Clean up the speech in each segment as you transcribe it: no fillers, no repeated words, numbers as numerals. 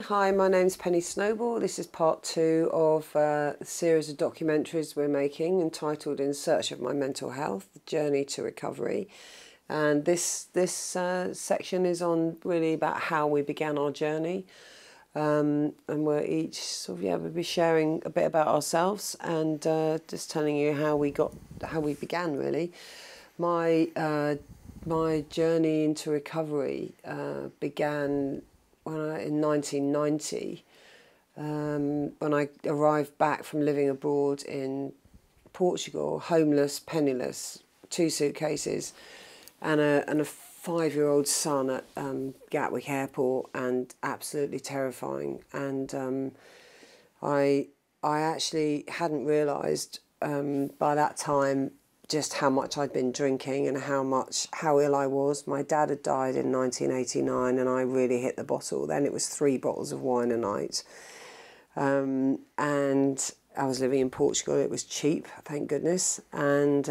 Hi, my name's Penny Snowball. This is part 2 of a series of documentaries we're making entitled In Search of My Mental Health, The Journey to Recovery. And this section is on really about how we began our journey. And we're each we'll be sharing a bit about ourselves and just telling you how we began really. My journey into recovery began in 1990 when I arrived back from living abroad in Portugal, homeless, penniless, 2 suitcases, and a 5-year-old son at Gatwick Airport, and absolutely terrifying. And I actually hadn't realised by that time just how much I'd been drinking and how ill I was. My dad had died in 1989 and I really hit the bottle. Then it was 3 bottles of wine a night. And I was living in Portugal. It was cheap, thank goodness. And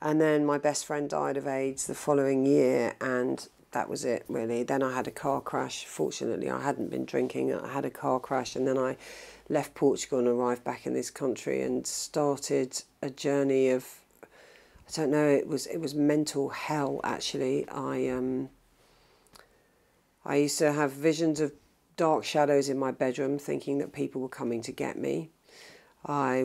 then my best friend died of AIDS the following year, and that was it really. Then I had a car crash. Fortunately, I hadn't been drinking. I had a car crash, and then I left Portugal and arrived back in this country and started a journey of, I don't know, it was mental hell actually. I used to have visions of dark shadows in my bedroom, thinking that people were coming to get me.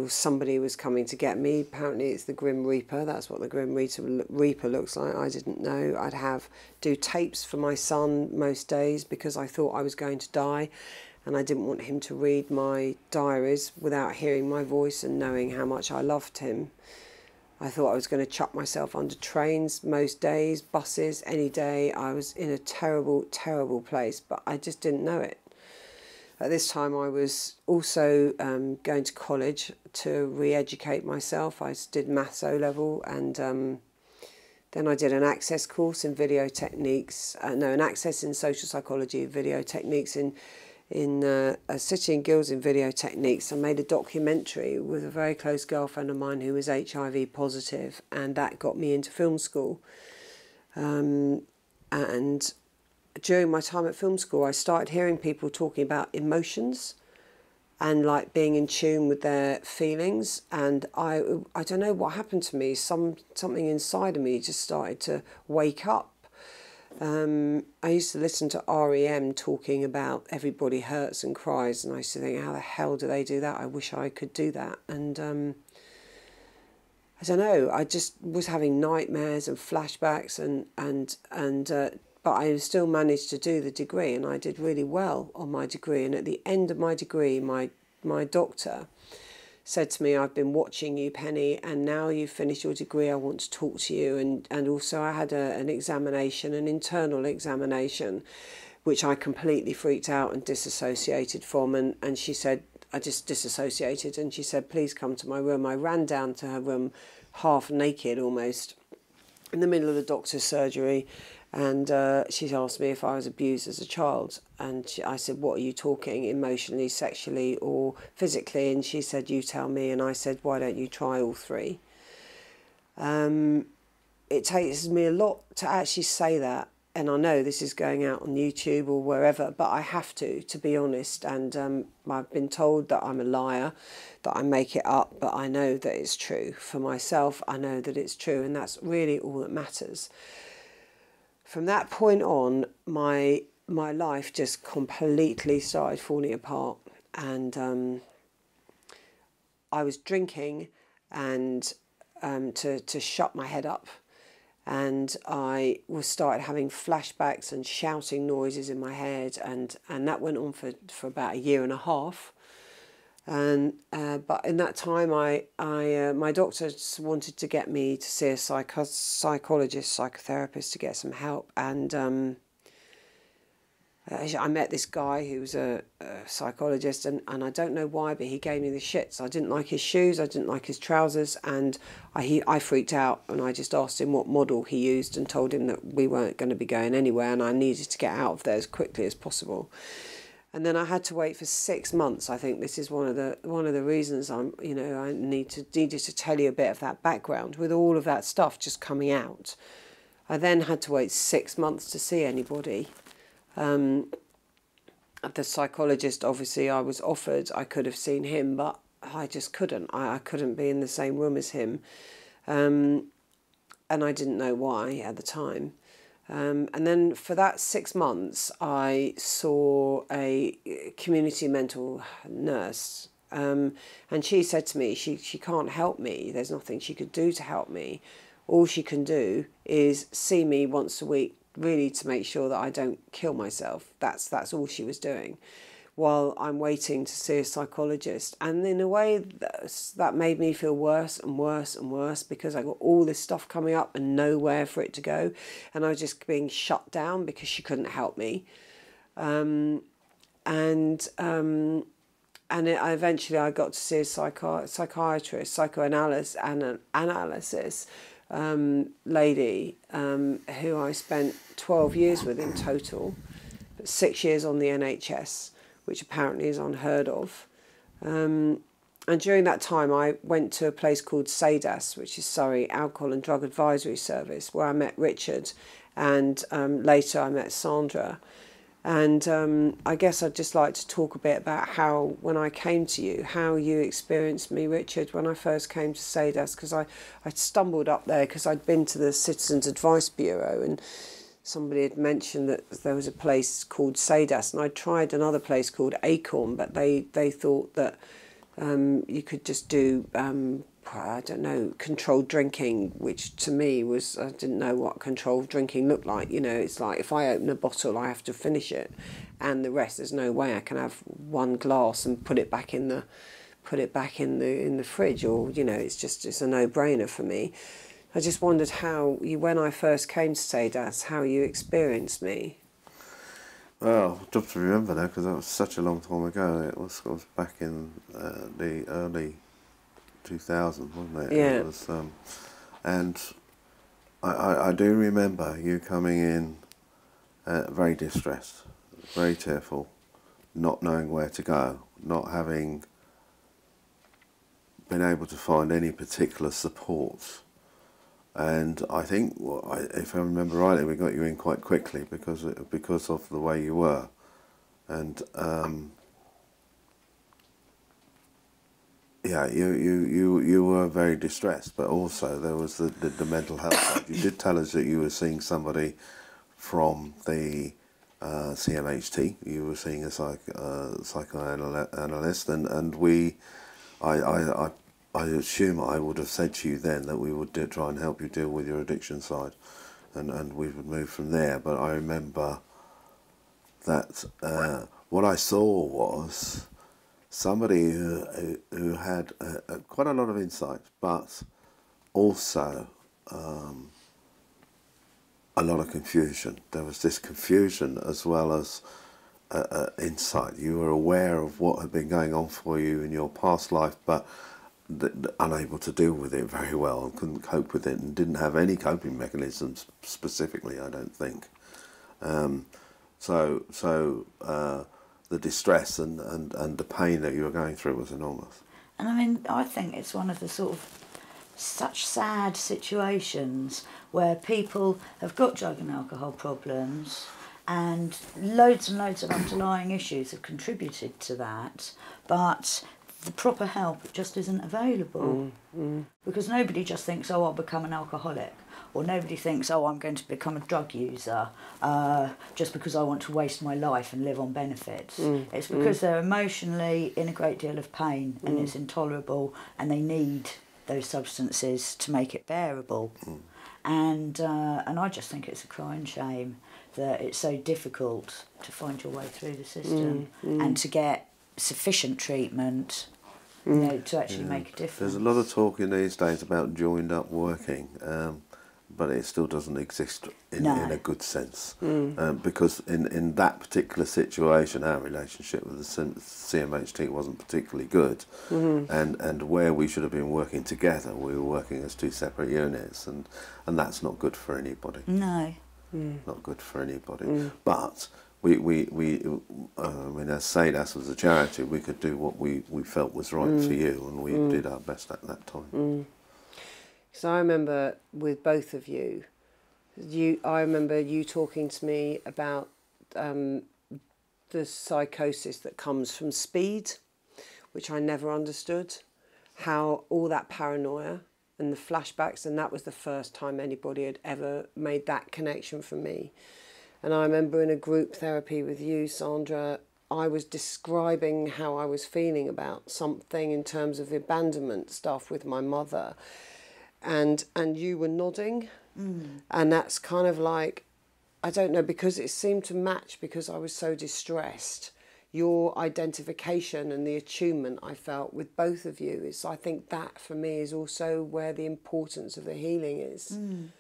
Somebody was coming to get me. Apparently it's the Grim Reaper. That's what the Grim Reaper looks like. I didn't know. I'd do tapes for my son most days because I thought I was going to die, and I didn't want him to read my diaries without hearing my voice and knowing how much I loved him. I thought I was going to chuck myself under trains most days, buses, any day. I was in a terrible, terrible place, but I just didn't know it. At this time I was also going to college to re-educate myself. I did maths O-level, and then I did an access course in video techniques, an access in social psychology, video techniques in a City and Guilds in video techniques. I made a documentary with a very close girlfriend of mine who was HIV positive, and that got me into film school. And during my time at film school, I started hearing people talking about emotions and like being in tune with their feelings. And I don't know what happened to me. Something inside of me just started to wake up. I used to listen to REM talking about everybody hurts and cries, and I used to think, how the hell do they do that? I wish I could do that. And I don't know. I just was having nightmares and flashbacks, but I still managed to do the degree, and I did really well on my degree. And at the end of my degree, my doctor said to me, I've been watching you, Penny, and now you've finished your degree, I want to talk to you. And also I had an examination, an internal examination, which I completely freaked out and disassociated from. And she said, I just disassociated, and she said, please come to my room. I ran down to her room half naked almost in the middle of the doctor's surgery. And she asked me if I was abused as a child. And I said, what are you talking, emotionally, sexually or physically? And she said, you tell me. And I said, why don't you try all 3? It takes me a lot to actually say that. And I know this is going out on YouTube or wherever, but I have to be honest. And I've been told that I'm a liar, that I make it up, but I know that it's true. For myself, I know that it's true, and that's really all that matters. From that point on, my life just completely started falling apart, and I was drinking and to shut my head up, and I started having flashbacks and shouting noises in my head, and that went on for about 1.5 years. And but in that time, my doctor wanted to get me to see a psychologist, psychotherapist, to get some help. And I met this guy who was a psychologist, and I don't know why, but he gave me the shits. I didn't like his shoes, I didn't like his trousers, and I freaked out, and I just asked him what model he used and told him that we weren't going to be going anywhere and I needed to get out of there as quickly as possible. And then I had to wait for 6 months. I think this is one of the reasons I needed to tell you a bit of that background with all of that stuff just coming out. I then had to wait 6 months to see anybody. the psychologist, obviously, I was offered, I could have seen him, but I just couldn't. I couldn't be in the same room as him. And I didn't know why at the time. And then for that 6 months, I saw a community mental nurse. And she said to me, she can't help me. There's nothing she could do to help me. All she can do is see me once a week, really to make sure that I don't kill myself. That's all she was doing, while I'm waiting to see a psychologist. And in a way, that made me feel worse and worse and worse, because I got all this stuff coming up and nowhere for it to go. And I was just being shut down because she couldn't help me. Eventually I got to see a psychiatrist, psychoanalysis lady, who I spent 12 years with in total, but 6 years on the NHS, which apparently is unheard of. And during that time, I went to a place called SADAS, which is Surrey Alcohol and Drug Advisory Service, where I met Richard, and later I met Sandra. And I guess I'd just like to talk a bit about how, when I came to you, how you experienced me, Richard, when I first came to SADAS, because I stumbled up there because I'd been to the Citizens Advice Bureau, and somebody had mentioned that there was a place called SADAS, and I tried another place called Acorn, but they thought that you could just do, I don't know, controlled drinking, which to me was, I didn't know what controlled drinking looked like. You know, it's like if I open a bottle, I have to finish it, and the rest, there's no way I can have one glass and put it back in the fridge, or, you know, it's a no-brainer for me. I just wondered how you, when I first came to SADAS, how you experienced me. Well, I've got to remember now, because that was such a long time ago. It was back in the early 2000s, wasn't it? Yeah. It was, and I do remember you coming in very distressed, very tearful, not knowing where to go, not having been able to find any particular support. And I think, if I remember rightly, we got you in quite quickly because of the way you were, and yeah, you were very distressed. But also there was the mental health side. You did tell us that you were seeing somebody from the CMHT. You were seeing a psychoanalyst, and I assume I would have said to you then that we would try and help you deal with your addiction side, and we would move from there. But I remember that what I saw was somebody who had quite a lot of insight, but also a lot of confusion. There was this confusion as well as insight. You were aware of what had been going on for you in your past life, but unable to deal with it very well, and couldn't cope with it, and didn't have any coping mechanisms specifically, I don't think. So the distress and the pain that you were going through was enormous. And I mean, I think it's one of the sort of such sad situations where people have got drug and alcohol problems, and loads of underlying issues have contributed to that, but the proper help just isn't available. Because nobody just thinks, oh, I'll become an alcoholic, or nobody thinks, oh, I'm going to become a drug user just because I want to waste my life and live on benefits. It's because they're emotionally in a great deal of pain, and it's intolerable, and they need those substances to make it bearable. And I just think it's a crying shame that it's so difficult to find your way through the system and to get sufficient treatment, you know, to actually make a difference. There's a lot of talk in these days about joined up working, but it still doesn't exist in a good sense. Because in that particular situation, our relationship with the CMHT wasn't particularly good, and where we should have been working together, we were working as two separate units, and that's not good for anybody. No. Not good for anybody. But we when I say that as a charity, we could do what we felt was right for you, and we did our best at that time. So I remember with both of you, I remember you talking to me about the psychosis that comes from speed, which I never understood, how all that paranoia and the flashbacks, and that was the first time anybody had ever made that connection for me. And I remember in a group therapy with you, Sandra, I was describing how I was feeling about something in terms of the abandonment stuff with my mother, and you were nodding, and that's kind of like, I don't know, because it seemed to match, because I was so distressed, your identification and the attunement I felt with both of you. Is, I think that for me is also where the importance of the healing is. You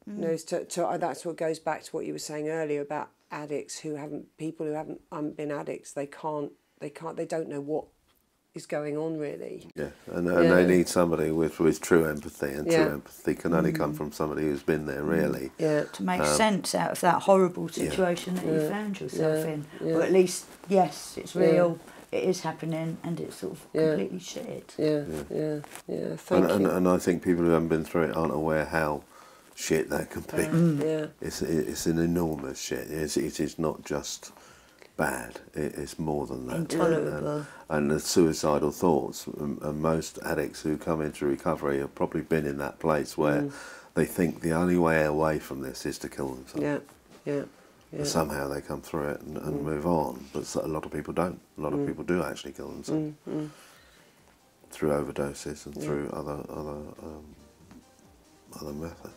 know, that's what goes back to what you were saying earlier about addicts people who haven't been addicts. They don't know what is going on really. Yeah, and they need somebody with true empathy, and true empathy can only come from somebody who's been there really. Yeah. To make sense out of that horrible situation that you found yourself in. Or at least, yes, it's real, it is happening, and it's sort of completely shit. Thank you. And I think people who haven't been through it aren't aware how shit that can be. It's an enormous shit. It is not just bad, it's more than that. Intolerable. And the suicidal thoughts, and most addicts who come into recovery have probably been in that place where they think the only way away from this is to kill themselves. And somehow they come through it and move on, but a lot of people don't. A lot of people do actually kill themselves through overdoses and through other methods.